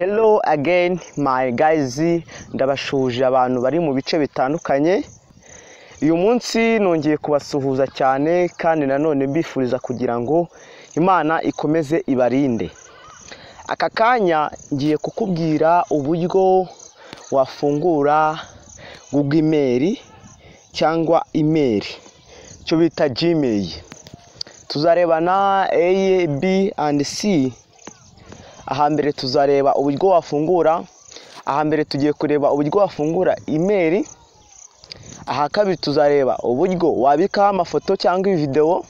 Hello again my guys, ndabashuje abantu bari mu bice bitandukanye. Uyu munsi nongeye kubasuhuza cyane kandi nanone mbifuriza kugira ngo Imana ikomeze ibarinde. Aka kanya ngiye kukubwira uburyo wafungura Google email cyangwa email cyo bita Gmail. Tuzarebana A, B and C. Ahambere tuzareba uburyo wafungura, ahambere tugiye kureba uburyo wafungura email, aha kabiri tuzareba uburyo wabika amafoto cyangwa video,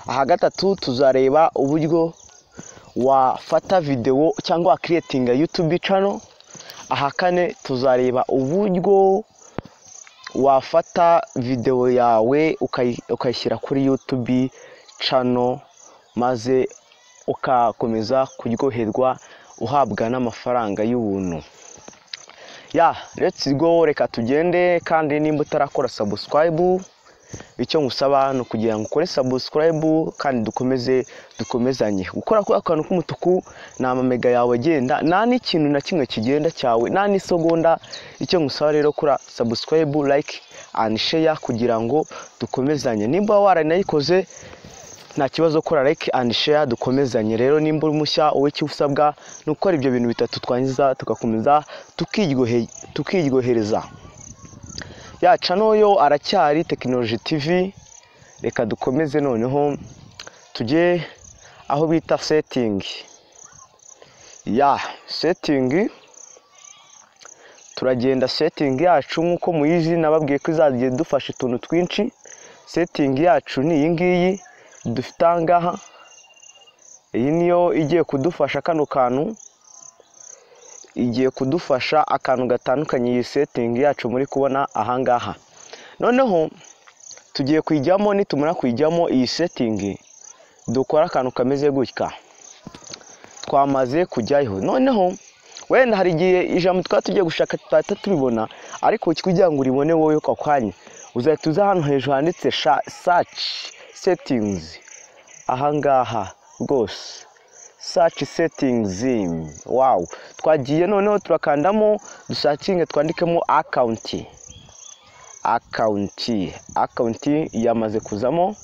aha gatatu tuzareba uburyo wafata video cyangwa creating a YouTube channel, aha kane tuzareba uburyo wafata video yawe ukayishyira kuri YouTube channel maze ukakomeza kuryoherwa uhabwa n'amafaranga y'ubuntu. Let's go, reka tugende. Kandi nimba utarakora subscribe, icyo ngusaba no kugira ngo ukore subscribe kandi dukomezanye. Gukora kwa akantu k'umutuku na amamega yawe agenda, nta n'ikintu na kimwe kigenda cyawe, nta n'isegonda. Icyo ngusaba rero kora subscribe, like and share kugira ngo dukomezanye. Nimba waranayikoze nta kibazo, kora like and share dukomezanye. Rero nimba uri mushya wowe cyusabwa no gukora ibyo bintu bitatu twangiza tugakomeza tukiryohereza. Channel yo aracyari Technology TV. Reka dukomeze noneho tujye aho bita setting. Setting turagenda setting yacu nkuko muyizi, nababwiye ko izagiye dufasha utuntu twinshi. Setting yacu ni iyi ngiyi dufite angaha. Iyi niyo igiye kudufasha, kano kantu igiye kudufasha akantu gatandukanye. Iyi setting yacu muri kubona ahangaha. Noneho tugiye kwijyamo, nitumara kwijyamo iyi setting dukora akantu kameze gutya. Twamaze kujyaho, noneho wenda hari igihe ijambo tugiye gushaka tutahita tubibona, ariko kugira ngo uribone wowe kwa kwanya uzahita uza hano hejuru handitse search settings. Ahangaha rwose search settings. Wow, twagiye noneho turakandamo dusacinge, twandikemo account yamaze kuzamo.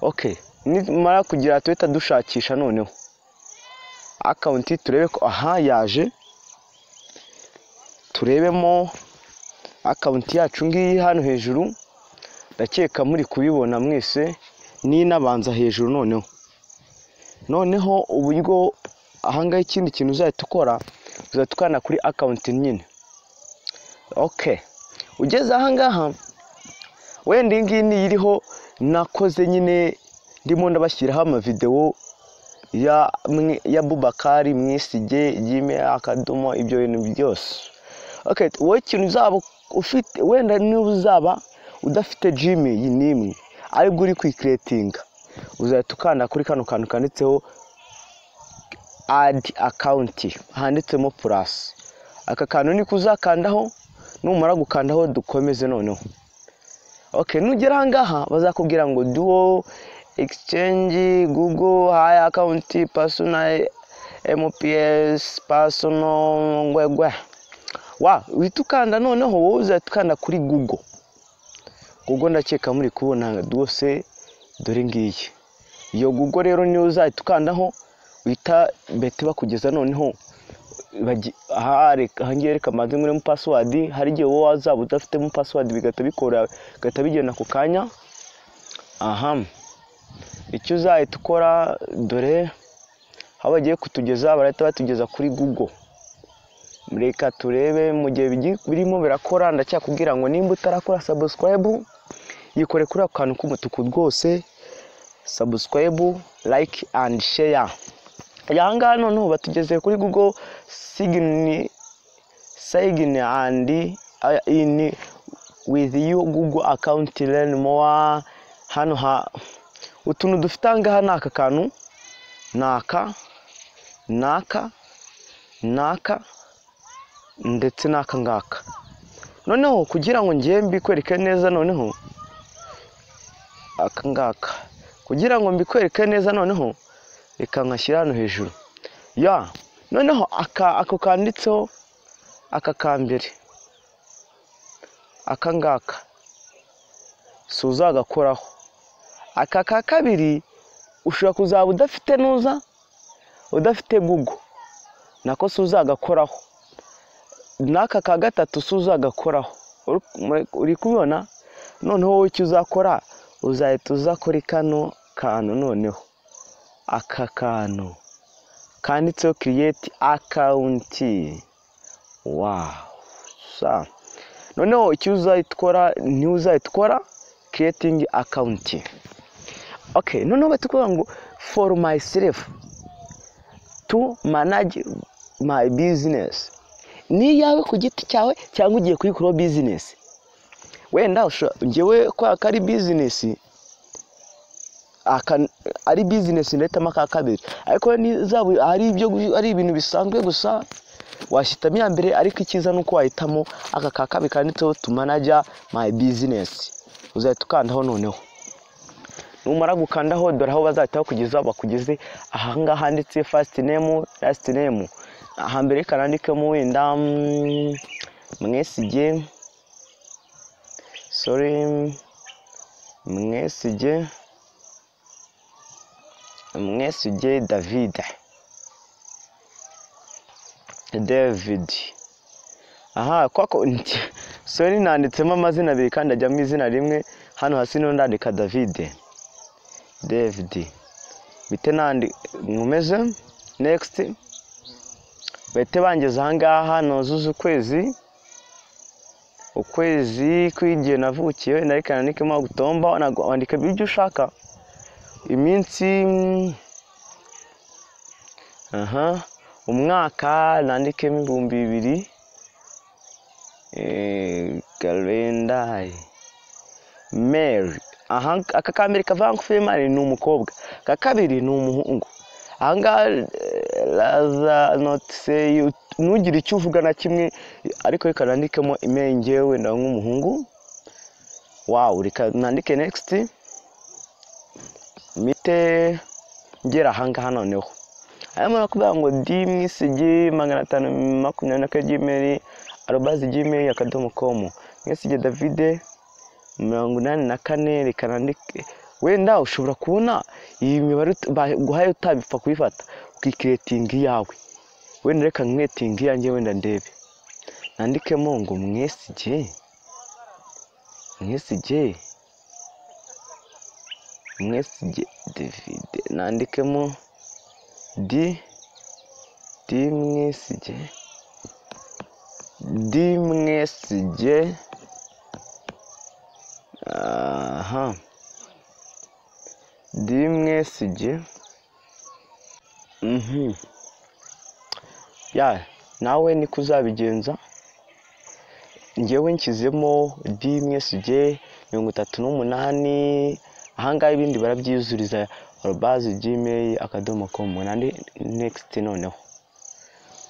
Okay, nimara kugira tuhita dushakisha noneho account, turebe ko yaje. Turebemo account yacu ngiyi hano hejuru, ndakeka muri kubibona mwese. Ni nabanza hejuru noneho uburyo ahangaha. Ikindi kintu uzahita ukora, uzatukana kuri account nyine. Okay, ugeze ahangaha wenda iyi ngiyi iriho nakoze nyine, ndimo ndabashyiraho amavideo ya Bubakari Mwisige Gmail akadomo ibyo bintu byose. Okay, wowe ikintu uzaba ufite, wenda niba uzaba udafite Gmail nimwe ariko uri kwicreating, uzahita ukanda kuri kano kantu kanditseho add account, handitsemo plus. Aka kantu ni kuzakandaho, numara gukandaho dukomeze noneho. Okay, nugera ahangaha bazakubwira ngo duo exchange Google high account personal MPS personal ngwegwe. Witukanda noneho wowe uzatukanda kuri Google. Ndakeka muri kubona rwose, dore ngiyi iyo Google rero niyo uzahitukandaho wita bete bakugeza noneho hangiye reka maze muri password. Hari igihe wowe wazaba udafite mu password bigata bikora gata bigena ku kanya. Icyo uzahita ukora, dore aho bagiye kutugeza, barahita batugeza kuri Google. Reka turebe mu gihe birimo birakora. Ndacyakubwira ngo nimba utarakora subscribe, yikore kuri akantu k'umutuku rwose, subscribe, like and share. Ahangaha noneho batugeze kuri Google sign and in with you Google account, learn more. Hano utuntu dufite ahangaha ni aka kantu, naka ndetse n'aka ngaka. Noneho kugira ngo ngiye mbikwereke neza, noneho aka ngaka kugira ngo mbikwereke neza, noneho reka nkashyira hano hejuru. noneho ako kanditseho aka kambere aka ngaka si uzagakoraho. Aka ka kabiri ushobora kuzaba udafite Google, nako si uzagakoraho. N'aka ka gatatu si uzagakoraho. Uri kubibona? Noneho wowe icyo uzakora, uzahita uzakora kano kantu. Noneho aka kantu kanditseho create account. Wow. Noneho icyo uzahita ukora creating account. Okay, noneho batukuvuga ngo for myself to manage my business. Ni yawe ku giti cyawe cyangwa ugiye kuyikora business? Wenda ngewe kwa kari business ari business ndetama ka kabiri, ariko nizabu ari ibintu bisanzwe gusa washyitamo ya mbere, ariko ikiza nuko wahitamo aka ka kabiri kanditseho to manage my business. Uzahita ukandaho. Noneho numara gukandaho, dore aho bazahita bakugeze ahangaha handitse first name last name. Ahambere kanandikemo wenda Mwesigye, Mwesigye David. Aha, kwako nanditsemo amazina abiri kandi ajyamo izina rimwe. Hano hasi no ndandika David. Bite nandi nkomeze next. Bete bangeze ahangaha nozuza ukwezi kwigiye navukiye, wenda reka nandikemo Gutomba. Wandika ibyo ushaka, iminsi, umwaka nandikemo 2000, kalendari, Mary. Aka kambere kavanga female ni umukobwa, aka kabiri ni umuhungu. Ahangaha laza not say nugira icyo uvuga na kimwe, ariko reka nandikemo email ngewe nda nk'umuhungu. Wow, reka nandike next. Mite ngera ahangaha. Noneho ayamara kuvuga ngo Mwesigye 524@gmail.com. Mwesigye David 84. Reka nandike. Wenda ushobora kubona iyi mibare guhaye utabipfa kuyifata ukikreating yawe. Wenda reka nkweting yanjye, wenda ndebe nandikemo ngo Mwesigye David. Nandikemo Mwesigye Mwesigye. Ya, nawe niko uzabigenza. Ngewe nkizemo Mwesigye 38. Ahangaha ibindi barabyizuriza @gmail.com. Nandi next. Noneho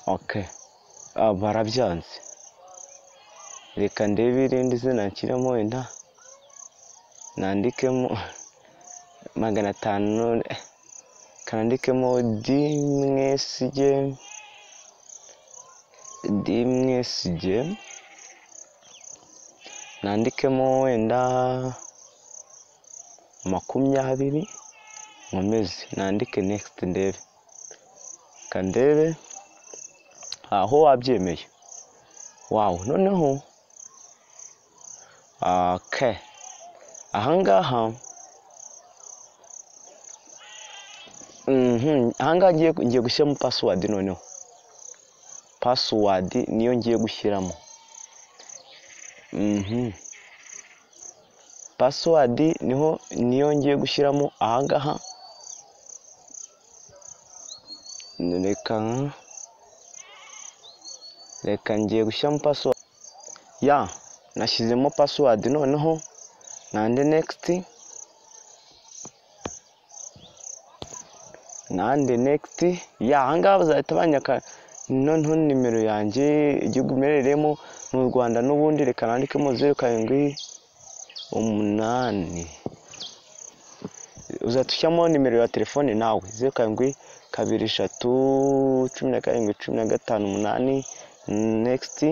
okay, barabyanze. Reka ndebe irindi zina nshyiramo, wenda nandikemo 500. Kanandikemo Mwesigye. Nandikemo wenda 20. Nkomeze nandike next. Ndebe kandebe aho wabyemeye. Wow. Noneho okay, ahangaha ahangaha ngiye gushyiramo password. Noneho password niyo ngiye gushyiramo. Password niyo ngiye gushyiramo ahangaha. Reka ngiye gushyiramo password. Ya, nashyizemo password. Noneho nande next. Ya, ahangaha bazahita banyaka noneho nimero yanjye, igihugu mereremo mu Rwanda n'ubundi. Reka nandikemo 0788. Uzatushyamo nimero ya telefone nawe 0788 2 3 17 15 8 next.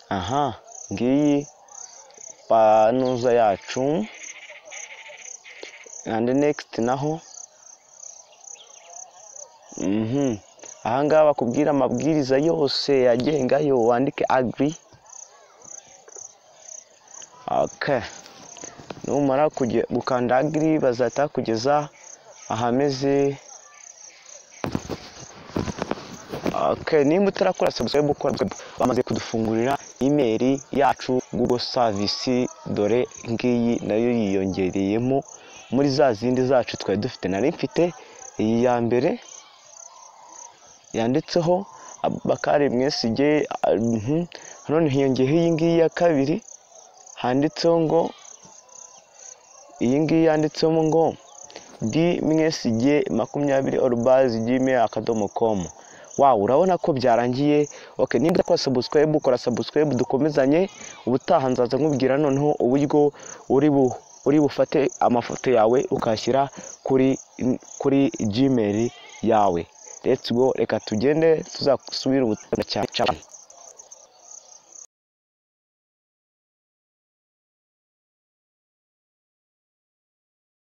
Aha, ngiyi panuza yacu, and next naho ahangaha bakubwira amabwiriza yose yagengayo, wandike agree. Okay, numara gukanda agree bazata kugeza ahameze. Okay, nimba utarakora subscribe bamaze kudufungurira email yacu Google service, dore ngiyi nayo yiyongereyemo muri za zindi zacu twari dufite. Nari mfite iyi ya mbere yanditseho Bakari Mwesigye, none hiyongeyeho iyi ngiyi ya kabiri handitseho ngo, iyi ngiyi yanditsemo ngo dmwesigye20@gmail.com. Wow, urabona ko byarangiye. Okay, nimba kwa subscribe ukora subscribe, dukomezanye. Ubutaha nzaza nkubwira noneho uburyo uri bufate amafoto yawe ukashyira kuri Gmail yawe. Let's go, reka tugende tuzasubira ubutaha cyane.